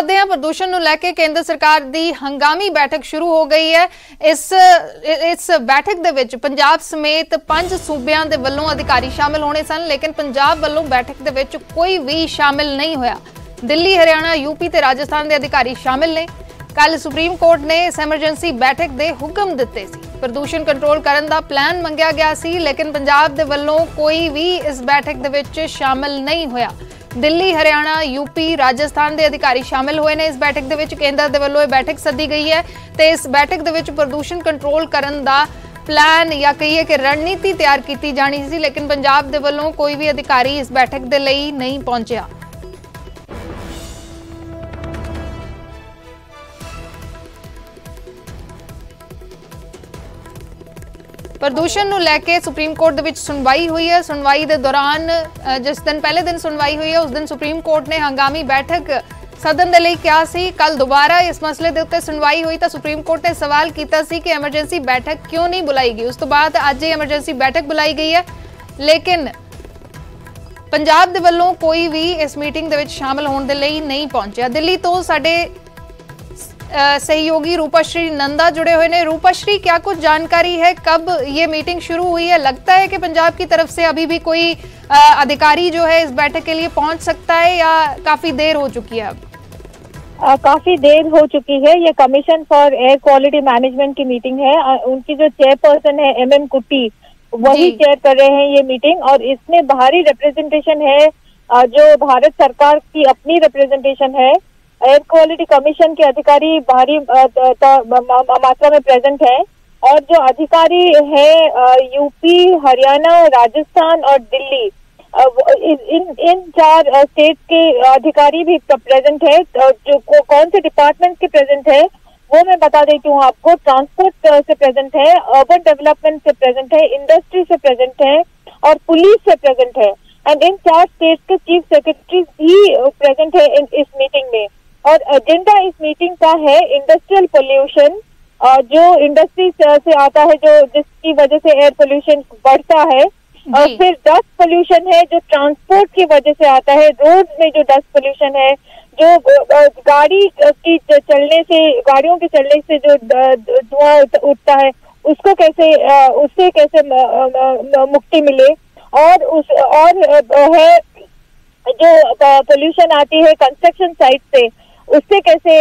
ਦੱਸਦੇ ਹਾਂ ਪ੍ਰਦੂਸ਼ਣ ਨੂੰ ਲੈ ਕੇ ਕੇਂਦਰ ਸਰਕਾਰ ਦੀ ਹੰਗਾਮੀ ਬੈਠਕ ਸ਼ੁਰੂ ਹੋ ਗਈ ਹੈ। ਇਸ ਬੈਠਕ ਦੇ ਵਿੱਚ ਪੰਜਾਬ ਸਮੇਤ 5 ਸੂਬਿਆਂ ਦੇ ਵੱਲੋਂ ਅਧਿਕਾਰੀ ਸ਼ਾਮਿਲ ਹੋਣੇ ਸਨ, ਲੇਕਿਨ ਪੰਜਾਬ ਵੱਲੋਂ ਬੈਠਕ ਦੇ ਵਿੱਚ ਕੋਈ ਵੀ ਸ਼ਾਮਿਲ ਨਹੀਂ ਹੋਇਆ। ਦਿੱਲੀ, ਹਰਿਆਣਾ, यूपी ਤੇ ਰਾਜਸਥਾਨ ਦੇ ਅਧਿਕਾਰੀ ਸ਼ਾਮਿਲ ਨੇ। ਕੱਲ ਸੁਪਰੀਮ ਕੋਰਟ ਨੇ ਇਸ ਐਮਰਜੈਂਸੀ ਬੈਠਕ ਦੇ ਹੁਕਮ ਦਿੱਤੇ ਸੀ। ਪ੍ਰਦੂਸ਼ਣ ਕੰਟਰੋਲ ਕਰਨ ਦਾ ਪਲਾਨ ਮੰਗਿਆ ਗਿਆ ਸੀ, ਲੇਕਿਨ ਪੰਜਾਬ ਦੇ ਵੱਲੋਂ ਕੋਈ ਵੀ ਇਸ ਬੈਠਕ ਦੇ ਵਿੱਚ ਸ਼ਾਮਿਲ ਨਹੀਂ ਹੋਇਆ। ਦਿੱਲੀ, ਹਰਿਆਣਾ, यूपी, ਰਾਜਸਥਾਨ ਦੇ ਅਧਿਕਾਰੀ ਸ਼ਾਮਿਲ ਹੋਏ ਨੇ। ਇਸ ਬੈਠਕ ਦੇ ਵਿੱਚ ਕੇਂਦਰ ਦੇ ਵੱਲੋਂ ਇਹ ਬੈਠਕ ਸੱਦੀ ਗਈ ਹੈ ਤੇ ਇਸ ਬੈਠਕ ਦੇ ਵਿੱਚ ਪ੍ਰਦੂਸ਼ਣ ਕੰਟਰੋਲ ਕਰਨ ਦਾ ਪਲਾਨ ਜਾਂ ਕਹੀਏ ਕਿ ਰਣਨੀਤੀ ਤਿਆਰ ਕੀਤੀ ਜਾਣੀ ਸੀ, ਲੇਕਿਨ ਪੰਜਾਬ ਦੇ ਵੱਲੋਂ ਕੋਈ ਵੀ ਅਧਿਕਾਰੀ ਇਸ ਬੈਠਕ ਦੇ ਲਈ ਨਹੀਂ ਪਹੁੰਚਿਆ। प्रदूषण ਨੂੰ ਲੈ ਕੇ ਸੁਪਰੀਮ ਕੋਰਟ ਦੇ ਵਿੱਚ ਸੁਣਵਾਈ ਹੋਈ ਹੈ। ਸੁਣਵਾਈ ਦੇ ਦੌਰਾਨ ਜਿਸ ਦਿਨ ਪਹਿਲੇ ਦਿਨ ਸੁਣਵਾਈ ਹੋਈ ਹੈ ਉਸ ਦਿਨ ਸੁਪਰੀਮ ਕੋਰਟ ਨੇ ਹੰਗਾਮੀ ਬੈਠਕ ਸਦਨ ਦੇ ਲਈ ਕਿਹਾ ਸੀ। ਕੱਲ ਦੁਬਾਰਾ ਇਸ ਮਸਲੇ ਦੇ ਉੱਤੇ ਸੁਣਵਾਈ ਹੋਈ ਤਾਂ ਸੁਪਰੀਮ ਕੋਰਟ ਨੇ ਸਵਾਲ ਕੀਤਾ ਸੀ ਕਿ ਐਮਰਜੈਂਸੀ ਬੈਠਕ ਕਿਉਂ ਨਹੀਂ ਬੁਲਾਈ ਗਈ। ਉਸ ਤੋਂ ਬਾਅਦ ਅੱਜ ਇਹ ਐਮਰਜੈਂਸੀ ਬੈਠਕ ਬੁਲਾਈ ਗਈ ਹੈ, ਲੇਕਿਨ ਪੰਜਾਬ ਦੇ ਵੱਲੋਂ ਕੋਈ ਵੀ ਇਸ ਮੀਟਿੰਗ ਦੇ ਵਿੱਚ ਸ਼ਾਮਲ ਹੋਣ ਦੇ ਲਈ ਨਹੀਂ ਪਹੁੰਚਿਆ। ਦਿੱਲੀ ਤੋਂ ਸਾਡੇ सहयोगी रूपाश्री नंदा जुड़े हुए ने। रूपाश्री, क्या कुछ जानकारी है, कब ये मीटिंग शुरू हुई है? लगता है कि पंजाब की तरफ से अभी भी कोई अधिकारी जो है इस बैठक के लिए पहुंच सकता है या काफी देर हो चुकी है? अब काफी देर हो चुकी है। ये commission for air quality management की मीटिंग है। उनकी जो चेयरपर्सन है MM कुट्टी, वही चेयर कर रहे हैं ये मीटिंग, और इसमें बाहरी रिप्रेजेंटेशन है जो भारत सरकार की अपनी रिप्रेजेंटेशन है। एयर क्वालिटी कमीशन के अधिकारी भारी मात्रा में प्रेजेंट है, और जो अधिकारी है यूपी, हरियाणा, राजस्थान और दिल्ली, इन 4 स्टेट के अधिकारी भी प्रेजेंट है। जो कौन से डिपार्टमेंट के प्रेजेंट है वो मैं बता देती हूँ आपको। ट्रांसपोर्ट से प्रेजेंट है, अर्बन डेवलपमेंट से प्रेजेंट है, इंडस्ट्री से प्रेजेंट है और पुलिस से प्रेजेंट है। एंड इन 4 स्टेट के चीफ सेक्रेटरी भी प्रेजेंट है इस मीटिंग में। और एजेंडा इस मीटिंग का है इंडस्ट्रियल पोल्यूशन, जो इंडस्ट्री से आता है, जो जिसकी वजह से एयर पोल्यूशन बढ़ता है। और फिर डस्ट पोल्यूशन है जो ट्रांसपोर्ट की वजह से आता है। रोड में जो डस्ट पोल्यूशन है, जो गाड़ी की चलने से, गाड़ियों के चलने से जो धुआं उठता है, उसको कैसे, उससे कैसे मुक्ति मिले। और है जो पोल्यूशन आती है कंस्ट्रक्शन साइट से, उससे कैसे,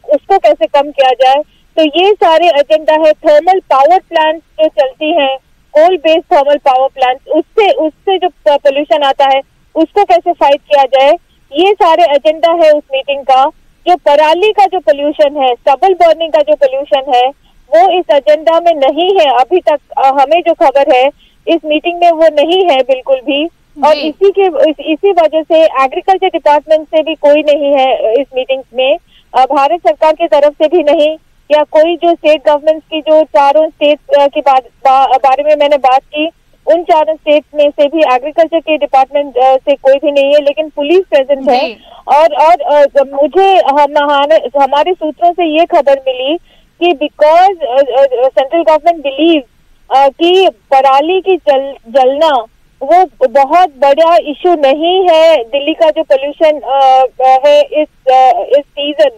उसको कैसे कम किया जाए। तो ये सारे एजेंडा है। थर्मल पावर प्लांट जो चलती हैं, coal based thermal power plant, उससे जो पोल्यूशन आता है उसको कैसे फाइट किया जाए, ये सारे एजेंडा है उस मीटिंग का। जो पराली का जो पोल्यूशन है, स्टबल बर्निंग का जो पोल्यूशन है, वो इस एजेंडा में नहीं है अभी तक। हमें जो खबर है इस मीटिंग में वो नहीं है बिल्कुल भी। और इसी वजह से एग्रीकल्चर डिपार्टमेंट से भी कोई नहीं है इस मीटिंग में, भारत सरकार की तरफ से भी नहीं, या कोई जो स्टेट गवर्नमेंट की जो 4 स्टेट के बारे में मैंने बात की, उन 4 स्टेट में से भी एग्रीकल्चर के डिपार्टमेंट से कोई भी नहीं है, लेकिन पुलिस प्रेजेंट है। और मुझे हमारे सूत्रों से ये खबर मिली कि बिकॉज सेंट्रल गवर्नमेंट बिलीव कि पराली की जलना वो बहुत बड़ा इशू नहीं है। दिल्ली का जो पोल्यूशन है इस सीजन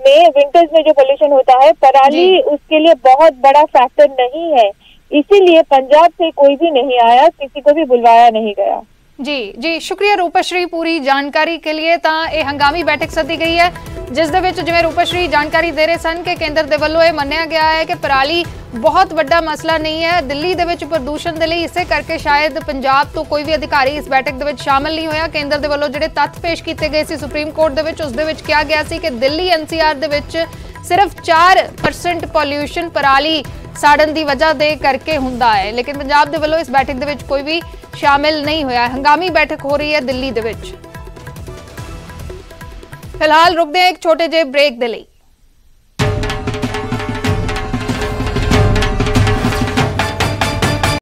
में, विंटर्स में जो पोल्यूशन होता है, पराली उसके लिए बहुत बड़ा फैक्टर नहीं है। इसीलिए पंजाब से कोई भी नहीं आया, किसी को भी बुलवाया नहीं गया। जी शुक्रिया रूपाश्री पूरी जानकारी के लिए। ਤਾਂ ਇਹ ਹੰਗਾਮੀ ਬੈਠਕ ਸੱਦੀ ਗਈ ਹੈ, ਜਿਸ ਦੇ ਵਿੱਚ ਜਿਵੇਂ रूपाश्री ਜਾਣਕਾਰੀ ਦੇ ਰਹੇ ਸਨ ਕਿ ਕੇਂਦਰ ਦੇ ਵੱਲੋਂ ਇਹ ਮੰਨਿਆ ਗਿਆ ਹੈ ਕਿ ਪਰਾਲੀ ਬਹੁਤ ਵੱਡਾ ਮਸਲਾ ਨਹੀਂ ਹੈ ਦਿੱਲੀ ਦੇ ਵਿੱਚ ਪ੍ਰਦੂਸ਼ਣ ਦੇ ਲਈ। ਇਸੇ ਕਰਕੇ ਸ਼ਾਇਦ ਪੰਜਾਬ ਤੋਂ ਕੋਈ ਵੀ ਅਧਿਕਾਰੀ ਇਸ ਬੈਠਕ ਦੇ ਵਿੱਚ ਸ਼ਾਮਲ ਨਹੀਂ ਹੋਇਆ। ਕੇਂਦਰ ਦੇ ਵੱਲੋਂ ਜਿਹੜੇ ਤੱਥ ਪੇਸ਼ ਕੀਤੇ ਗਏ ਸੀ ਸੁਪਰੀਮ ਕੋਰਟ ਦੇ ਵਿੱਚ, ਉਸ ਦੇ ਵਿੱਚ ਕਿਹਾ ਗਿਆ ਸੀ ਕਿ ਦਿੱਲੀ NCR ਦੇ ਵਿੱਚ ਸਿਰਫ 4% ਪੋਲਿਊਸ਼ਨ ਪਰਾਲੀ ਸਾੜਨ ਦੀ ਵਜ੍ਹਾ ਦੇ ਕਰਕੇ ਹੁੰਦਾ ਹੈ, ਲੇਕਿਨ ਪੰਜਾਬ ਦੇ ਵੱਲੋਂ ਇਸ ਬੈਠਕ ਦੇ ਵਿੱਚ ਕੋਈ ਵੀ शामिल नहीं होया। हंगामी बैठक हो रही है दिल्ली दे विच। फिलहाल रुकते हैं एक छोटे जे ब्रेक दे लई।